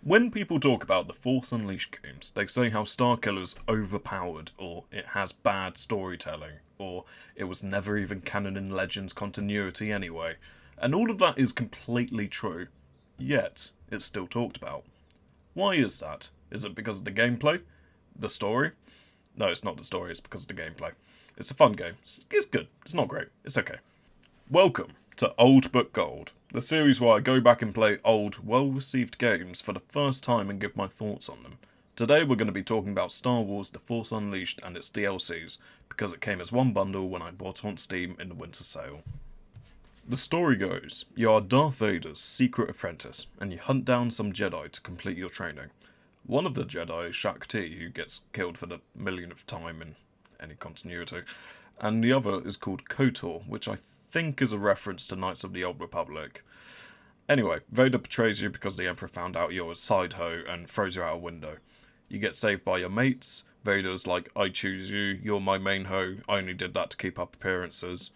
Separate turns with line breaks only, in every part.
When people talk about the Force Unleashed games, they say how Starkiller's overpowered, or it has bad storytelling, or it was never even canon in Legends continuity anyway. And all of that is completely true. Yet, it's still talked about. Why is that? Is it because of the gameplay? The story? No, it's not the story, it's because of the gameplay. It's a fun game. It's good. It's not great. It's okay. Welcome to Old But Gold, the series where I go back and play old, well-received games for the first time and give my thoughts on them. Today we're going to be talking about Star Wars The Force Unleashed and its DLCs, because it came as one bundle when I bought it on Steam in the winter sale. The story goes, you are Darth Vader's secret apprentice, and you hunt down some Jedi to complete your training. One of the Jedi is Shaak Ti, who gets killed for the millionth time in any continuity, and the other is called KOTOR, which I think is a reference to Knights of the Old Republic. Anyway, Vader betrays you because the Emperor found out you're a side hoe and throws you out a window. You get saved by your mates. Vader's like, I choose you, you're my main hoe, I only did that to keep up appearances.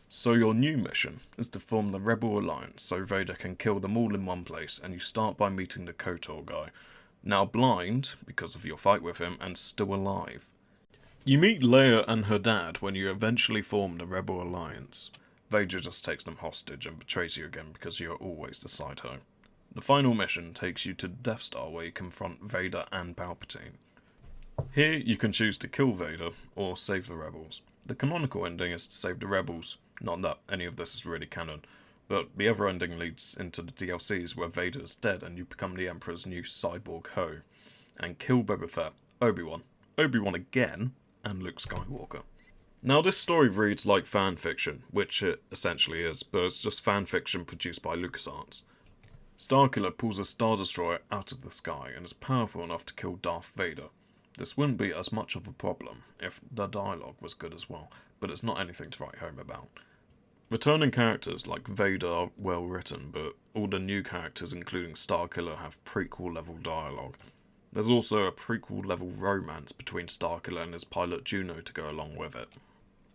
So your new mission is to form the Rebel Alliance so Vader can kill them all in one place, and you start by meeting the KOTOR guy. Now blind, because of your fight with him, and still alive. You meet Leia and her dad when you eventually form the Rebel Alliance. Vader just takes them hostage and betrays you again because you are always the side hoe. The final mission takes you to Death Star where you confront Vader and Palpatine. Here you can choose to kill Vader or save the rebels. The canonical ending is to save the rebels, not that any of this is really canon, but the other ending leads into the DLCs where Vader is dead and you become the Emperor's new cyborg hoe, and kill Boba Fett, Obi-Wan again, and Luke Skywalker. Now this story reads like fan fiction, which it essentially is, but it's just fan fiction produced by LucasArts. Starkiller pulls a Star Destroyer out of the sky and is powerful enough to kill Darth Vader. This wouldn't be as much of a problem if the dialogue was good as well, but it's not anything to write home about. Returning characters like Vader are well written, but all the new characters including Starkiller have prequel level dialogue. There's also a prequel level romance between Starkiller and his pilot Juno to go along with it.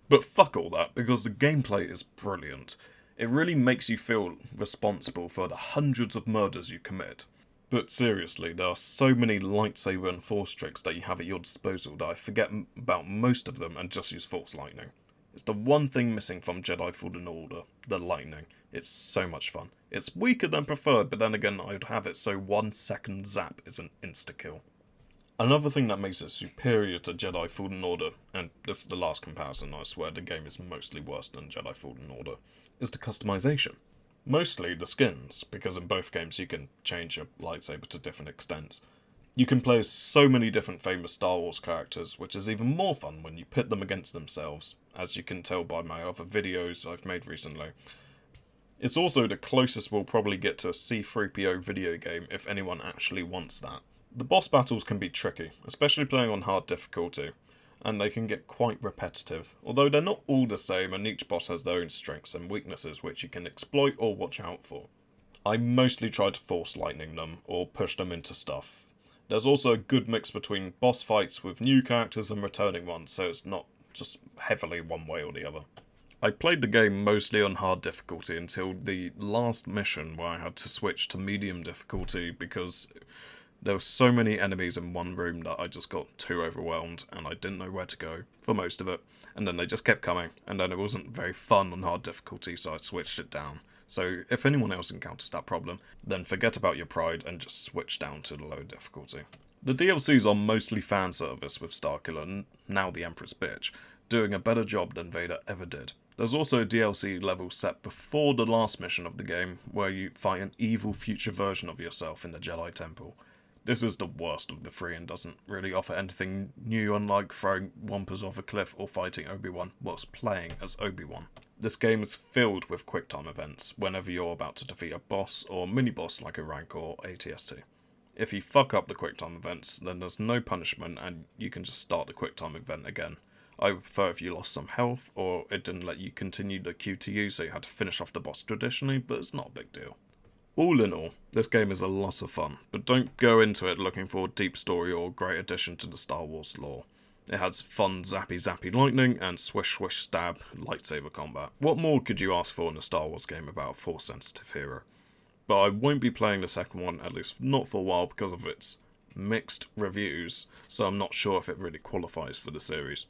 But fuck all that, because the gameplay is brilliant. It really makes you feel responsible for the hundreds of murders you commit. But seriously, there are so many lightsaber and force tricks that you have at your disposal that I forget about most of them and just use force lightning. It's the one thing missing from Jedi Fallen Order, the lightning. It's so much fun. It's weaker than preferred, but then again I'd have it so 1 second zap is an insta-kill. Another thing that makes it superior to Jedi Fallen Order, and this is the last comparison, I swear the game is mostly worse than Jedi Fallen Order, is the customization. Mostly the skins, because in both games you can change your lightsaber to different extents. You can play as so many different famous Star Wars characters, which is even more fun when you pit them against themselves, as you can tell by my other videos I've made recently. It's also the closest we'll probably get to a C-3PO video game if anyone actually wants that. The boss battles can be tricky, especially playing on hard difficulty, and they can get quite repetitive, although they're not all the same and each boss has their own strengths and weaknesses which you can exploit or watch out for. I mostly try to force lightning them, or push them into stuff. There's also a good mix between boss fights with new characters and returning ones, so it's not just heavily one way or the other. I played the game mostly on hard difficulty until the last mission where I had to switch to medium difficulty because there were so many enemies in one room that I just got too overwhelmed and I didn't know where to go for most of it, and then they just kept coming, and then it wasn't very fun on hard difficulty, so I switched it down. So if anyone else encounters that problem, then forget about your pride and just switch down to the low difficulty. The DLCs are mostly fan service with Starkiller, now the Emperor's bitch, doing a better job than Vader ever did. There's also a DLC level set before the last mission of the game, where you fight an evil future version of yourself in the Jedi Temple. This is the worst of the three and doesn't really offer anything new, unlike throwing Wampus off a cliff or fighting Obi-Wan whilst playing as Obi-Wan. This game is filled with QuickTime events whenever you're about to defeat a boss or mini-boss like a rank or ATST. If you fuck up the QuickTime events, then there's no punishment and you can just start the QuickTime event again. I would prefer if you lost some health or it didn't let you continue the QTU, so you had to finish off the boss traditionally, but it's not a big deal. All in all, this game is a lot of fun, but don't go into it looking for a deep story or great addition to the Star Wars lore. It has fun zappy lightning and swish stab lightsaber combat. What more could you ask for in a Star Wars game about a force sensitive hero? But I won't be playing the second one, at least not for a while, because of its mixed reviews, so I'm not sure if it really qualifies for the series.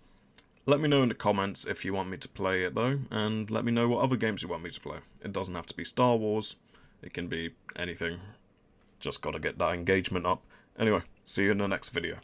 Let me know in the comments if you want me to play it though, and let me know what other games you want me to play. It doesn't have to be Star Wars, it can be anything. Just gotta get that engagement up. Anyway, see you in the next video.